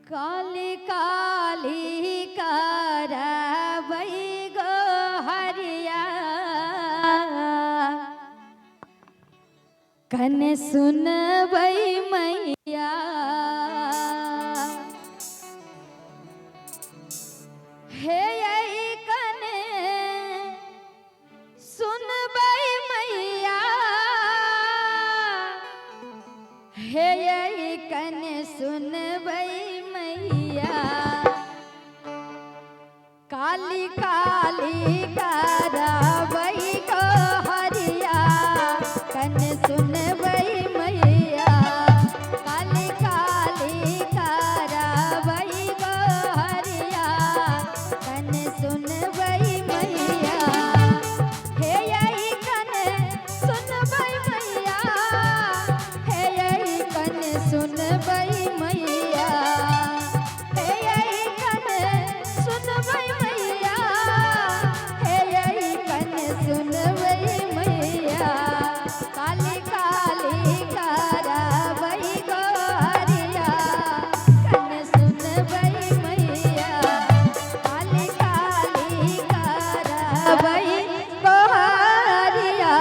काली काली करबै गो हरिया कन सुनबै मैया हे यही कन सुनबै मैया हे यही कन सुनबै मैया काली काली करबै गो हरिया कन सुनबै मैया काली काली करबै गो हरिया कन सुनबै मैया हे यही कन सुनबै मैया हे यही कन सुनबै मैया हे यही कन सुनबै मैया हे यही कन सुनबै मैया काली काली करबै गो हरिया कन सुनबै मैया काली काली करबै गो हरिया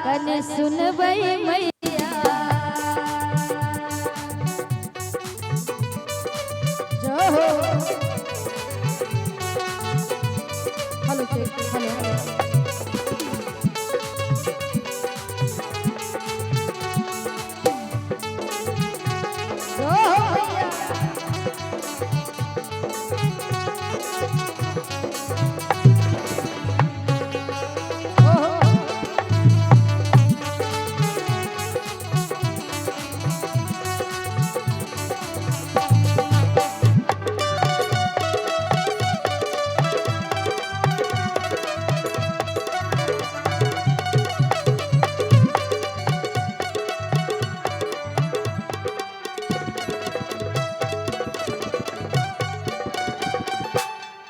कन सुनबै मैया जो हो हेलो चेक हेलो जो हो भैया ओ हो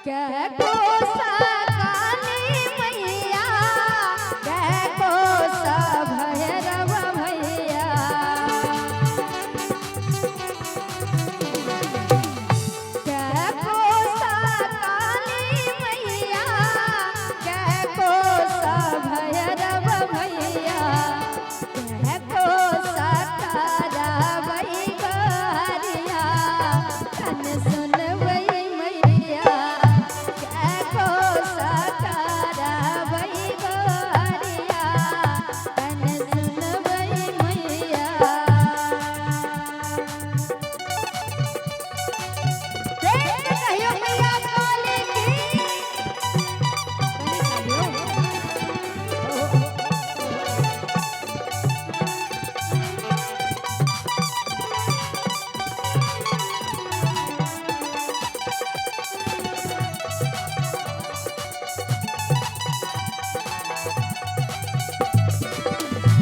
क्या कोसा काली मैया क्या कोसा भैरव भैया क्या कोसा काली मैया क्या कोसा भैरव भैया क्या कोसा करबै गो हरिया कन सुनबै मैया क्या कोसा करबै गो हरिया कन सुनबै मैया कहियो मैया काली की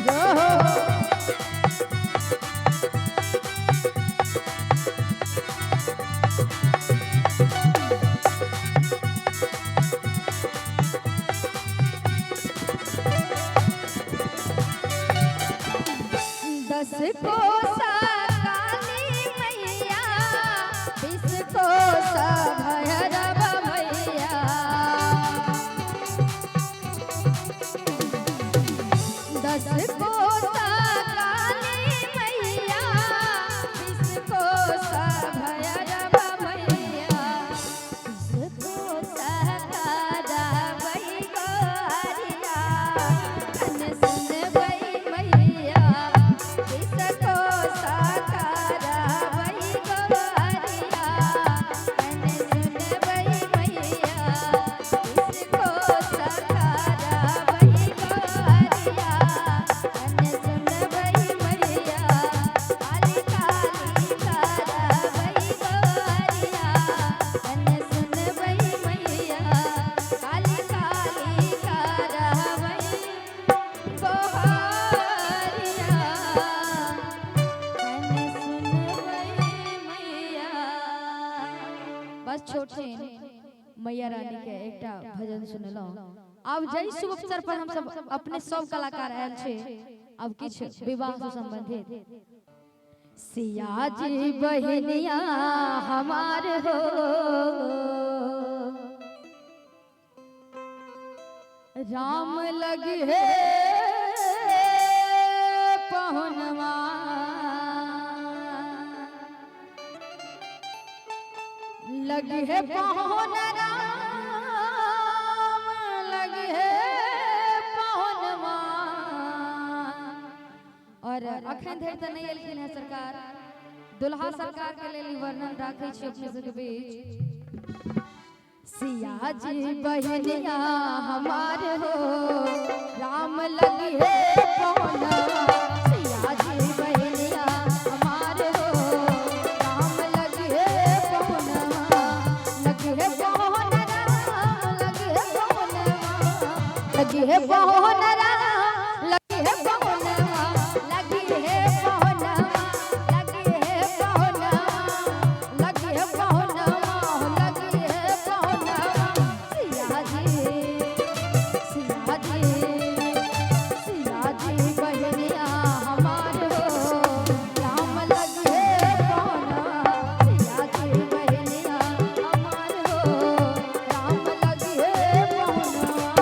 जो हो दस कोसा काली मैया 20 कोसा भैरव भैया 10 कोसा काली मैया 20 कोसा भैरव भैया 20 कोसा करबै गो हरिया कन सुनबै मैया 20 कोसा करबै गो हरिया कन सुनबै मैया 20 कोसा करबै गो हरिया कन सुनबै मैया काली काली करबै गो हरिया कन सुनबै मैया काली काली करबै गो हरिया कन सुनबै मैया। बस छोटे मैया रानी के एकटा भजन सुनलौ। अब जई शुभ अवसर पर हम सब अपने सब कलाकार आयल छे। अब किछ विवाह से संबंधित सिया जी बहनिया हमार हो, राम लगी है पहुनवा, लगी है पहुन राम लगी है पहुनवा। और अखन धरि तो नहीं एलखिन है सरकार, दुल्हा सरकार के लिए वर्णन राखे छी अपने सबके बीच। सिया जी बहनिया हमार हो, राम लगी है पहुनवा। सिया जी बहनिया हमार हो, राम लगी है पहुनवा। लगी है पहुन राम लगी है पहुनवा, लगी है पहुन राम लगी है पहुनवा, लगी है पहुनवा, लगी है पहुनवा, लगी है पहुनवा, लगी है पहुनवा। सिया जी बहनिया हमार हो, राम लगी है पहुनवा। सिया जी बहनिया हमार हो, राम लगी है पहुनवा।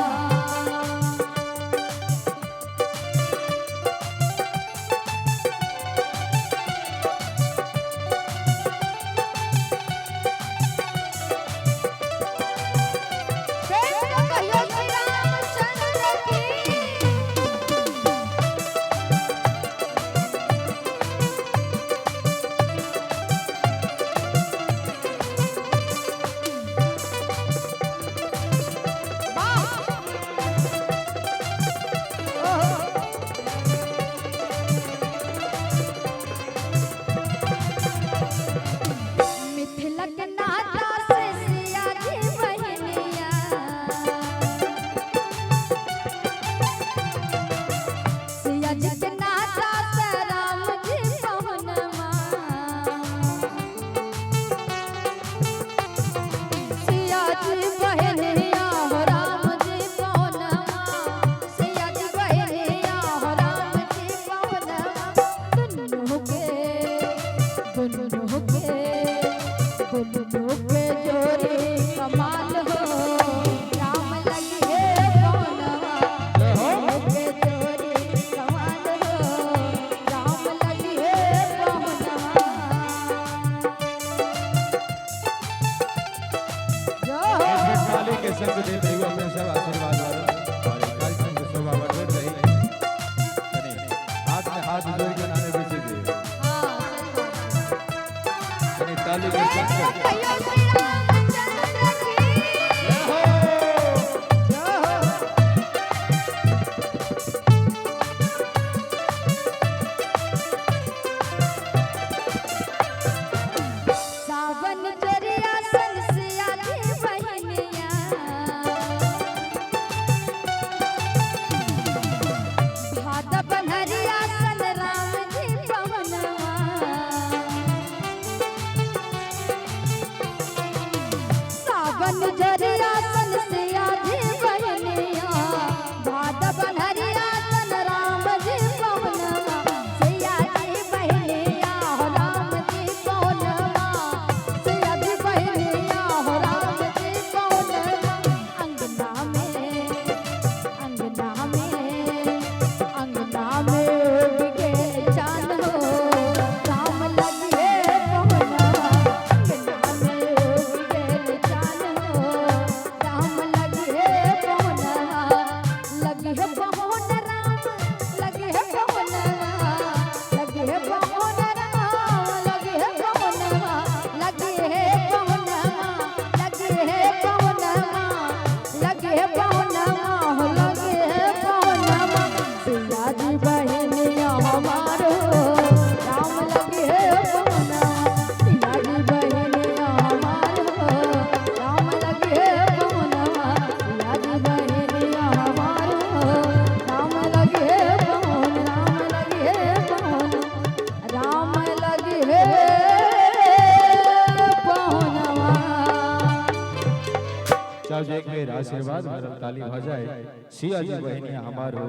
आशीर्वाद भरल ताली हो जाए। सिया जी बहनिया हमारो,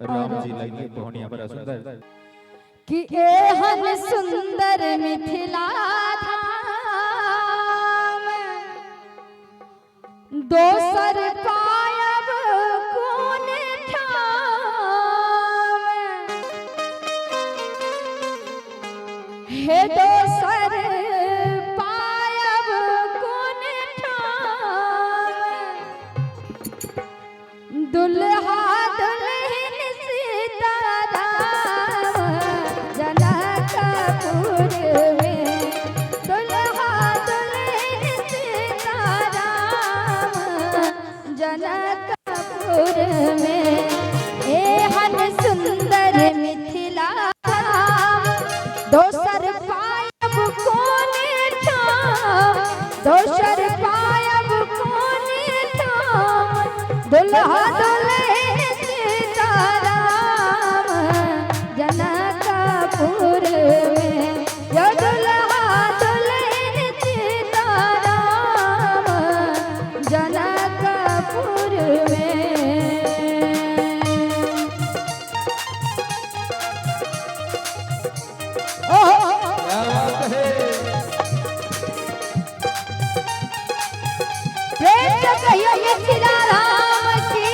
राम जी लगी पहुनिया बड़ा सुंदर। कि एहन सुंदर मिथिला धाम दोसर पायब कोन ठाम, हे दोसर पायब कोन ठाम, दुल्हा दुल्हन सीताराम जनकपुर में, दुल्हा दुल्हन सीताराम जनकपुर में। एहन सुंदर मिथिला दोसर पायब कोन ठाम, दोसर पायब कोन ठाम, दुल्हा दुल्हन सीताराम जनकपुर में, यो दुल्हा दुल्हन सीताराम जनकपुर में। क्या बात है। प्रेम से कहियो मिथिला राम की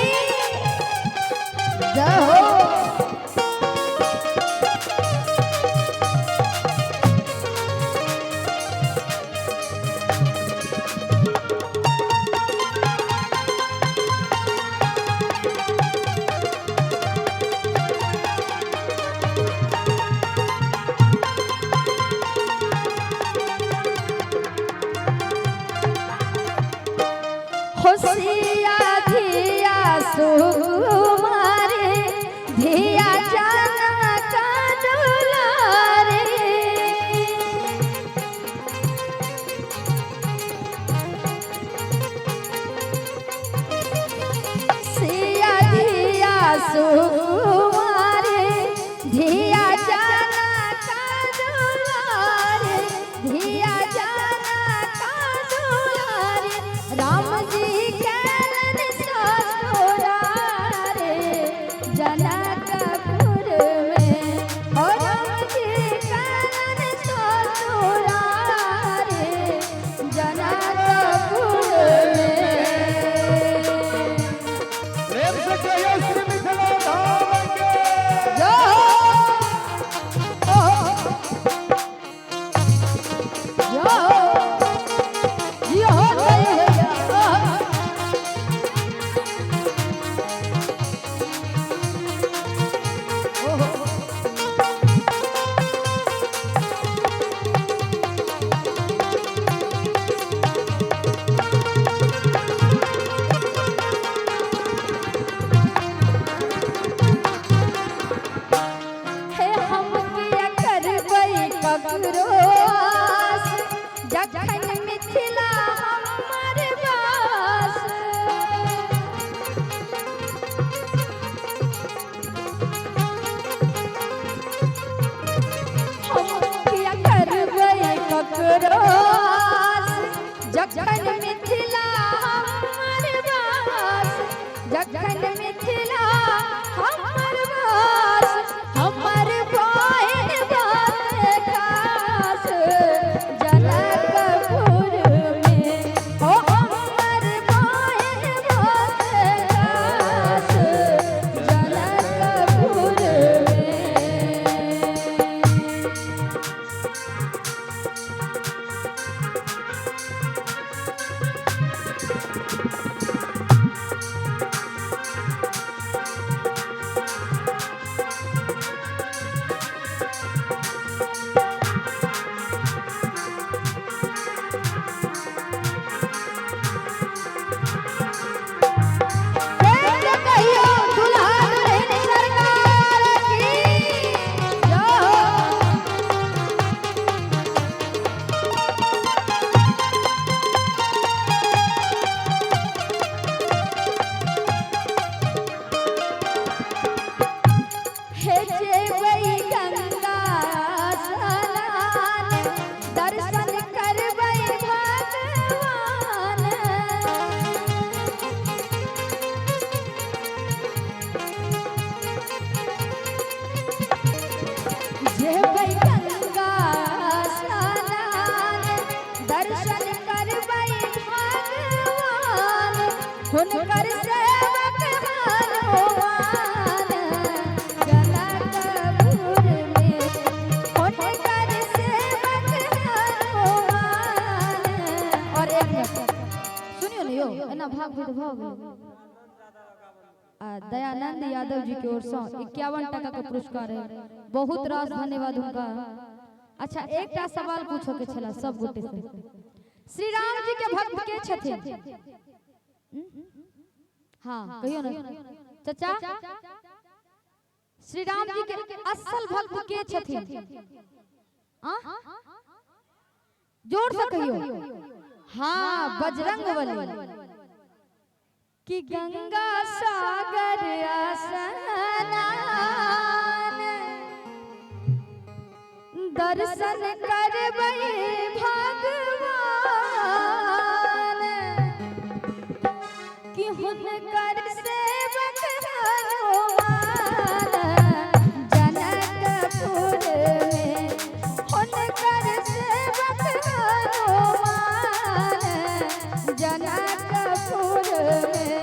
जय हो। होशिया धिया सुकुमारे, धिया जनक दुलारे, सिया धिया सुकुमारे, धिया जनक दुलारे, धिया जनक दुलारे, राम जी कैलन ससुरारे जनकपुर में, ओ राम जी कैलन ससुरारे जनकपुर में। प्रेम से कहियो श्री मिथिला धाम के। जो ओ जो यो भैया हे हम किया करबै ककरो आस, जखन मिथिला हमर वास। हम किया करबै ककरो आस, जखन मिथिला हमर वास, जखन मिथिला हमर वास, हमर बहन बात खास जनकपुर में, ओ हमर बहन बात खास जनकपुर में। दर्शन करबै भगवान हुनकर सेवक हनुमान जनकपुर में हुनकर सेवक हनुमान। और एक मिनट सुनियो न यो एना भाग भाग दयानंद यादव जी की ओर से 51 टका का पुरस्कार है। बहुत रास धन्यवाद उनका। अच्छा एक टा सवाल पूछो के छला सब गोटे से, श्री राम जी के भक्त के छथिन? हाँ कहियो ना चाचा, श्री राम जी के असल भक्त के छथिन? जोर से कहियो। हाँ बजरंगबली कि गंगा सागर स्नान दर्शन करबै भगवान कि हुनकर सेवक हनुमान जनकपुर में हुनकर सेवक हनुमान जनकपुर में।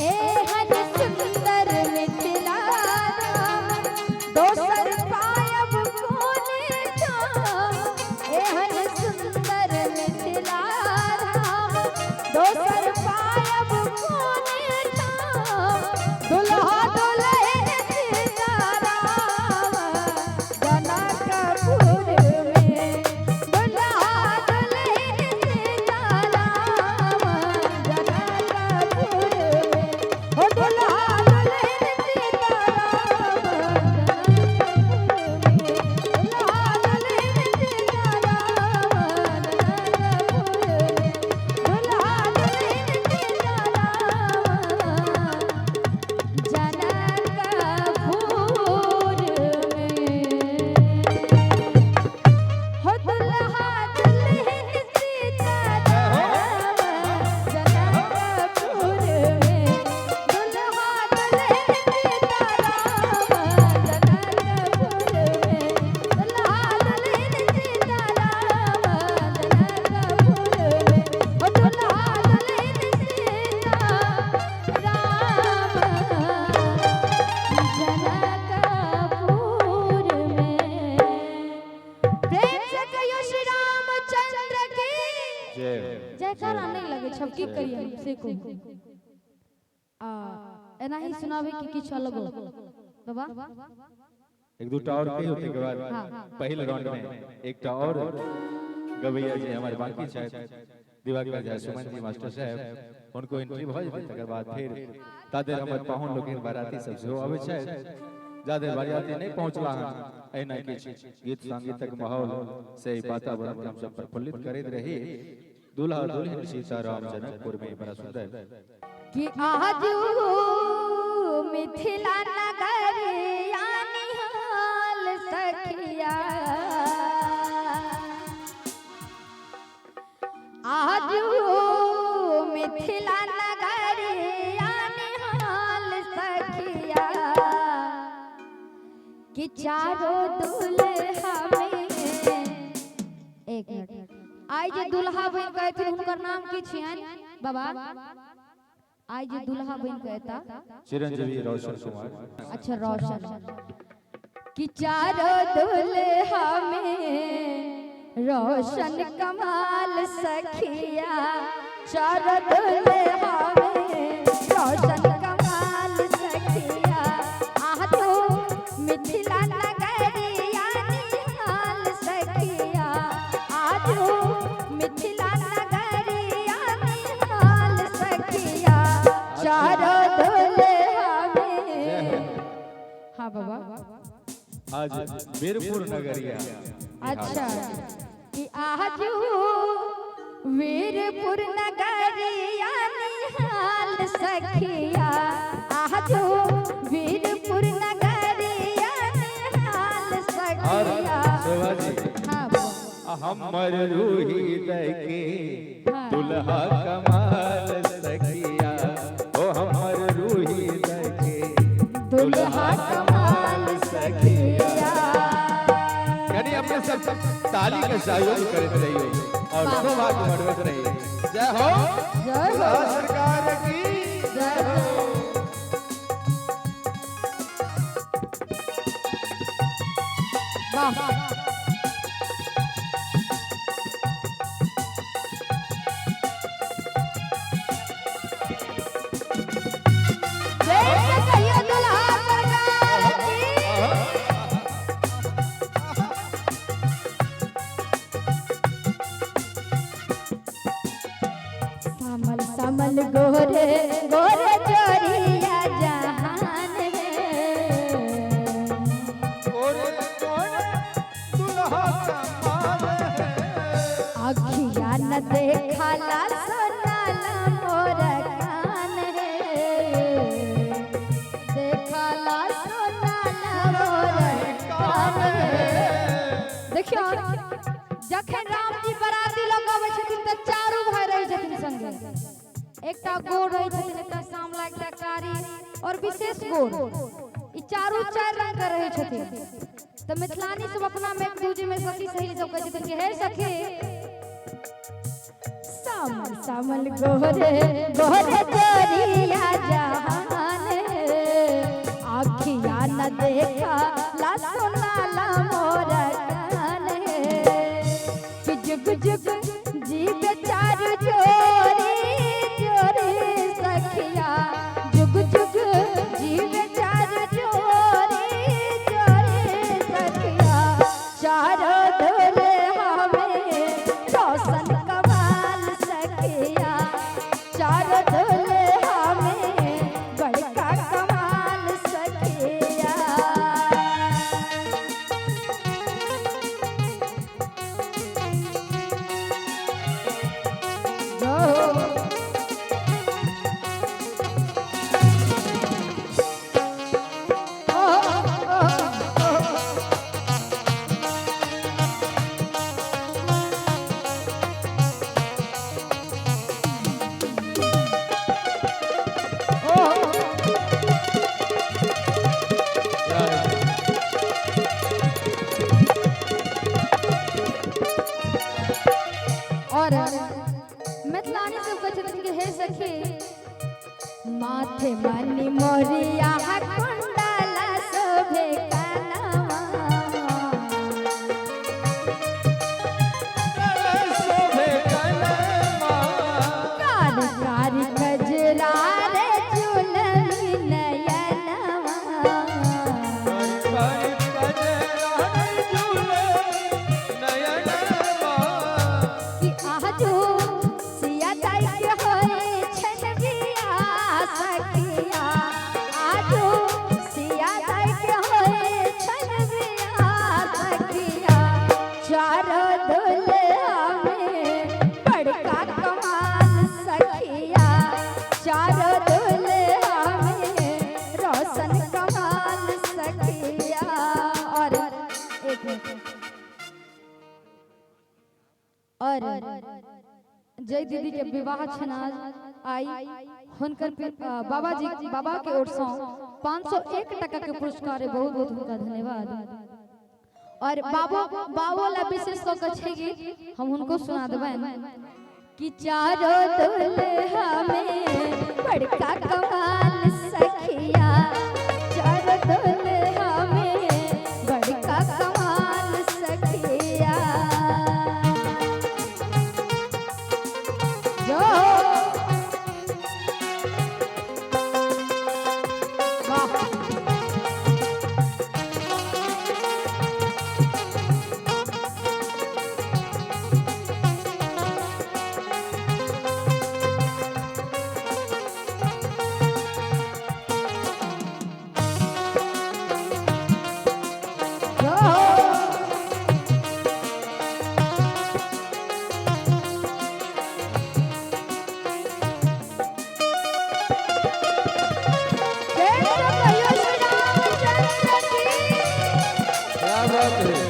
एहन सुंदर मिथिला राम दोसर पायब कोने ठाम। एहन सुंदर मिथिला राम दोसर पायब कोने ठाम। दुल्हा दुल्हन सीताराम जनकपुर में। दुल्हा दुल्हन सीताराम जनकपुर में। ओ दुल्हा दुल्हन सीताराम जनकपुर में। दुल्हा दुल्हन सीताराम जनकपुर में। दुल्हा दुल्हन जयकारा नहीं लगे छबकी करिए से को एना ही सुनावे कि किछ अलग बाबा। एक दूटा और कही होते के बाद पहले राउंड में एक टा और गवैया जी हमारे बाकी शायद दिवाकर जी सुमन जी मास्टर साहब उनको एंट्री भ जेते तकर बाद फिर तादे हमर पाहुन लोग बाराती सब जो आवे छै। ज्यादा बाराती नहीं पहुंचला है एना किछ गीत संगीतक माहौल से वातावरण हम सब प्रफुल्लित करैत रही। दूल्हा दुल्हन सीताराम जनकपुर में बड़ा सुंदर कि आज मिथिला नगरिया निहाल सखिया। आज मिथिला नगरिया निहाल सखिया कि चारों दुल्हा में। एक मिनट आई जे दुल्हा बन कहथिन हुनकर नाम की छियन बाबा? आई जे दुल्हा बन कहता चिरंजीवी रोशन कुमार। अच्छा रोशन कि चारों दुल्हा में रोशन कमाल सखिया। चारों दुल्हा में रोशन कमाल सखिया। आह तो मिथिला नगरिया निहाल सखिया। आज मिथिला नगरिया निहाल सखिया। चारों दुल्हा में। हाँ बाबा आज वीरपुर नगरिया। अच्छा कि आज वीरपुर नगरिया निहाल सखिया। आज वीरपुर नगरिया निहाल सखिया। हाँ बाबा हमर रूही देखे दुल्हा कमाल सखिया। ओ हमर रूही देखे दुल्हा कमाल सखिया। यानी अपने सब ताली के सहयोग करते रहिए। और सौभाग्य बढ़ते रहे। जय हो। जय हो। दुल्हा सरकार की जय हो। वाह कमल गोरे गोरे चोरिया जहान है गोरे गोरे दुल्हा कमाल है अखिया न देखला सोनाला मोर कान है देखला सोनाला मोर कान है। देखियो जखन राम जी बराती लोग आवे छथिन त चारू भाई रहै छथिन संगे एकटा गोर रहै छथिन एकटा सामला एकटा कारी और विशेष गोर ई चारू चार रंग के रहै छथिन। त मिथिलानी सब अपना में एक दूजे में सखी सहेली सब कहै छथिन कि हे सखी सामल सामल गोरे गोरे चोरिया जहान आखिया न देखा ला सोनाला मोर कान है जुग जुग जी बेचारू चोरी चोरी सखिया जुग जुग जी बेचारू चोरी चोरी सखिया चारो दुल्हा में रोशन कमाल सखिया चारो दुल्हा में बड़का कमाल सखिया। और मिथिलानी सब कहै छथिन कि हे सखी माथे मनी मोरिया कुंडला शोभे कानवा शोभे कलमा कारी कारी गजरा रे चुलनी नयनवा कारी कजरा झूले नयनवा कि आजू सिया दाई के होए छन बिया सखिया आजू सिया दाई के होए छन बिया सखिया चारो दुल्हा में बड़का कमाल सखिया चारो दुल्हा में रोशन कमाल सखिया। और एक मिनट और जय दीदी के विवाह छन आई हुनकर बाबा जी बाबा के ओर से 501 टका के पुरस्कार है बहुत बहुत उनका धन्यवाद। और बाबो ला विशेष कह के छै कि हम उनको सुना देबन कि चारो दुल्हा में बड़का कमाल सखिया चारो दुल्हा में बड़का कमाल सखिया। जो वाह क्या बात है।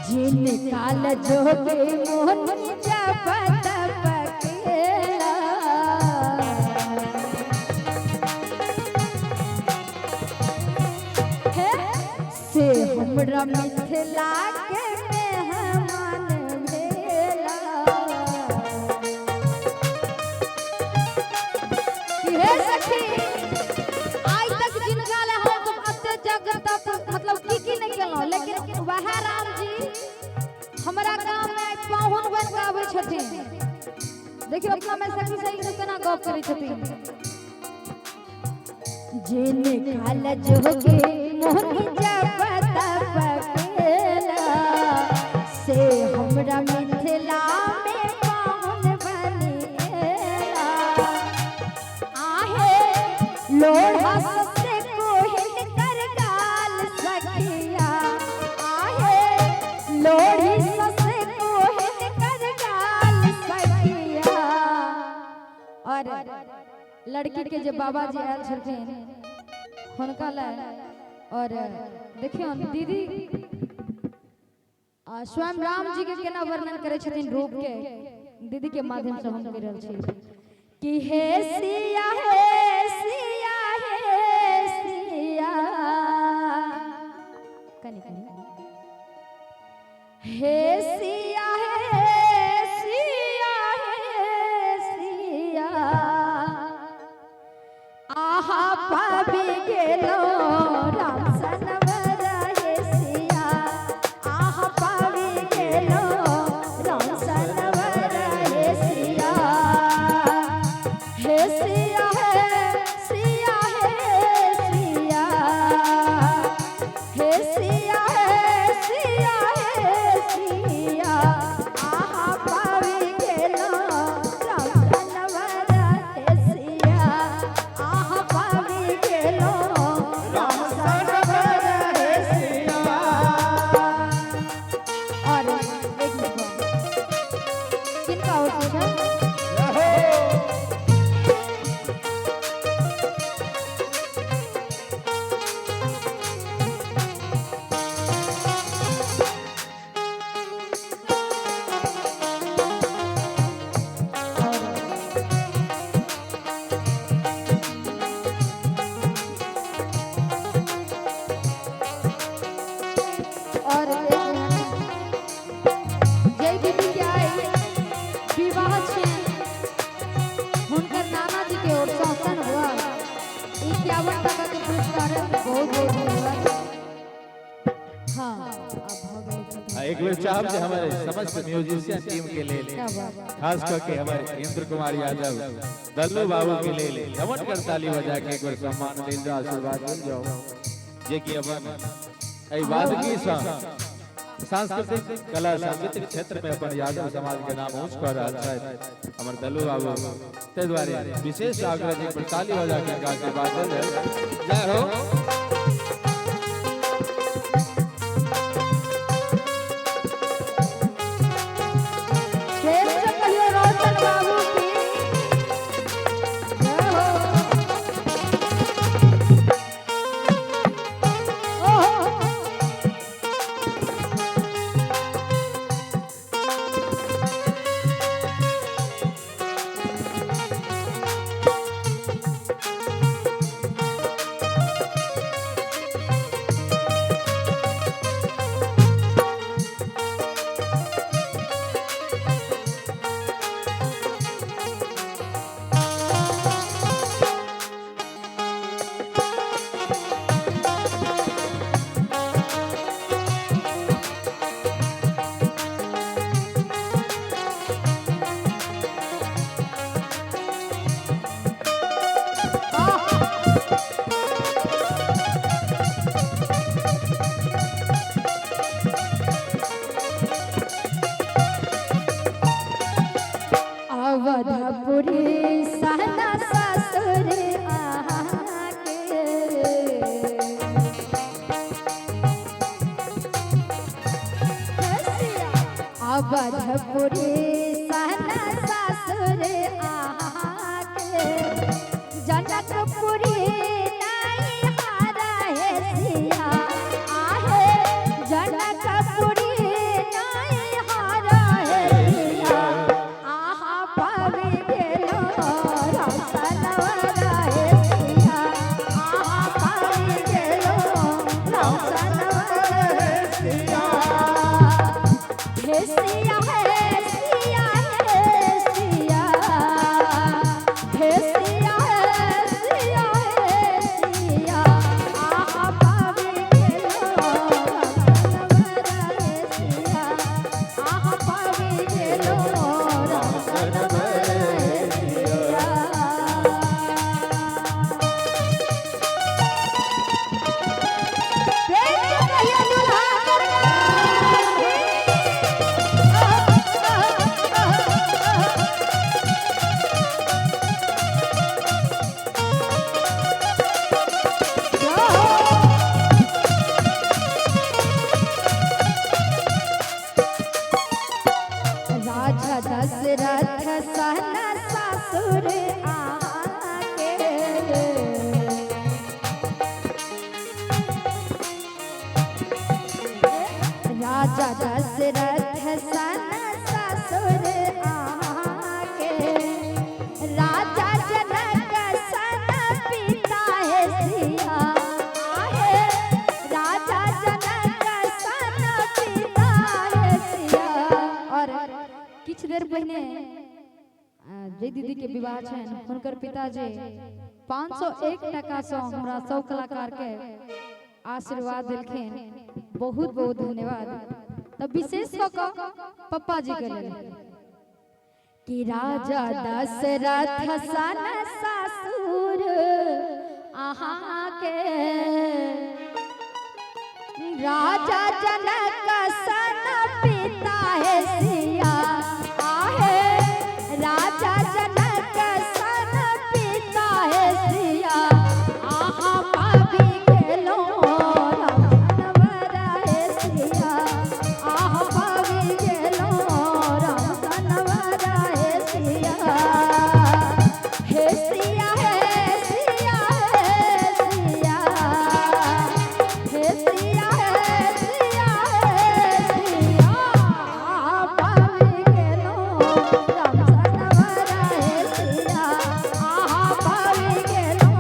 जिनकाल जोगे मोहन जपत पकेला हे से हमरा मिथ मिथिला के मेहमान भेला कि हे सखी आज तक जिनका ले हम तुम अत्य जगत मतलब की नहीं केलो लेकिन वह राम जी हमारा गांव में पाहुन बन के आबै छथिन। देखियो अपना में सखी सही से केना गप करै छथिन। जिन खाल जोगे मोहनी जपता पकेला से हमरा मिथिला में पाहुन बनेला आहे लोढ़ा से कोहिन कर गाल सखिया आहे लोढ़ी से कोहिन कर गाल सखिया। और लड़की के जो बाबा जी आयल छथिन हुनका ले और देखियो दीदी स्वयं राम जी के केना वर्णन करे छथिन रूप के दीदी के माध्यम से हम कह रहल छी कि हे सिया कनी कनी हे सिया आहा पाबी गेलो राम सनवर हे सिया आहा पाबी गेलो राम सनवर हे सिया हे सिया सिया सिया हे सिया सिया सिया आहा पाबी गेलो राम सनवर हे सिया आहा पाबी गेलो राम सनवर हे सिया। और एक मिनट किनका और पूछा और जय दीदी के आई विवाह छे हुनकर नाना जी के ओर से हसन हुआ 51 टका के पुरस्कार बहुत बहुत धन्यवाद। हाँ अब हो गए एक बेर चाहब जे हमारे समस्त म्यूजिशियन टीम के लिए क्या बात खास करके हमारे इंद्र कुमार यादव दल्लू बाबू के लिए जमन कर ताली बजा के एक बार सम्मान दे दो आशीर्वाद मिल जाओ जे कि अपन एहि वादगी सा सांस्कृतिक कला सांस्कृतिक क्षेत्र में अपन यादव समाज के नाम ऊंच कर रहल छथि हमर दल्लू बाबू ते द्वारे विशेष आग्रह जे पर ताली बजा के आशीर्वाद दे जय हो। श्रेष्ठ कहियो रोशन बाबू की जय हो। ओहो अवधपुरी सहना ससुर आके अवधपुरी सहना ससुर आके जनकपुरी नहीं हारा है सिया आहे जनकपुरी नहीं हारा है सिया आहा पावे गेलो राम सनवर हे सिया आहा पावे गेलो राम सनवर हे सिया। सिया है सिया है सिया हे सिया है सिया है सिया आहा पावी गेलो राम सिया आहा पावी गेलो राम राजा दशरथ सन ससुर आके राजा दशरथ सन ससुर आके राजा जनक सन पिता है सिया आहे राजा जनक सन पिता है सिया। और किछ देर पहिने जे दीदी के विवाह छन हुनकर पिताजी 501 टका से हमरा सब कलाकार के आशीर्वाद देलखिन, बहुत बहुत धन्यवाद। तब विशेष क पप्पा जी के लेल कि राजा दशरथ सन ससुर अहाँ के राजा जनक सन पिता है सिया आहे राजा जनक सन पिता है सिया आहा पावी गेलो राम सनवरा है सिया आहा पावी गेलो राम सनवरा है सिया हे सिया है सिया है सिया हे सिया है सिया है सिया आहा पावी गेलो राम सनवरा है सिया आहा पावी गेलो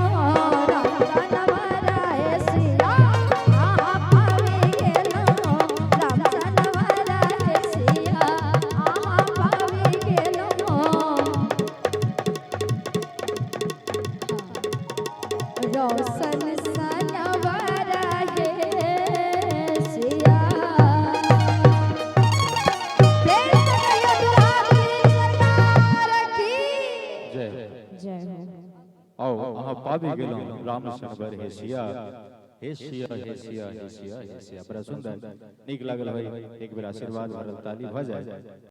राम सनवरा है सिया आहा पावी गेलो राम सनवरा है सिया आहा पावी गेलो रोशन सनवरा है सिया। प्रेम से कहियो दुल्हा सरकार की जय जय हो। आओ अहाँ पाबी गेलौं राम सनबर हे सिया हे सिया हे सिया हे सिया हे सिया। बड़ा सुंदर नीक लागल भाई, एक बेर आशीर्वाद भरल ताली भ जाए।